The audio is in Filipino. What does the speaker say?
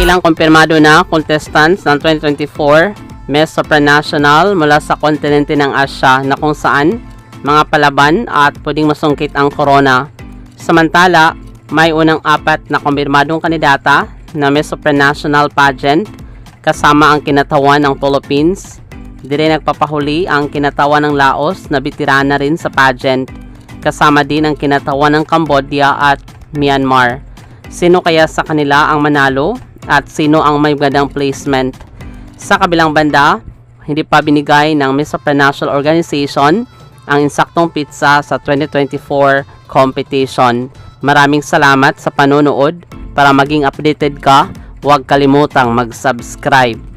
ilang kumpirmado na contestants ng 2024 Miss Supranational mula sa kontinente ng Asya na kung saan mga palaban at pwedeng masungkit ang corona. Samantala, may unang 4 na kumpirmadong kandidata na Miss Supranational pageant kasama ang kinatawan ng Philippines. Di rin nagpapahuli ang kinatawan ng Laos na veterana rin sa pageant. Kasama din ang kinatawan ng Cambodia at Myanmar. Sino kaya sa kanila ang manalo at sino ang may magandang placement? Sa kabilang banda, hindi pa binigay ng Miss Supranational Organization ang insaktong pizza sa 2024 competition. Maraming salamat sa panonood. Para maging updated ka, huwag kalimutang mag-subscribe.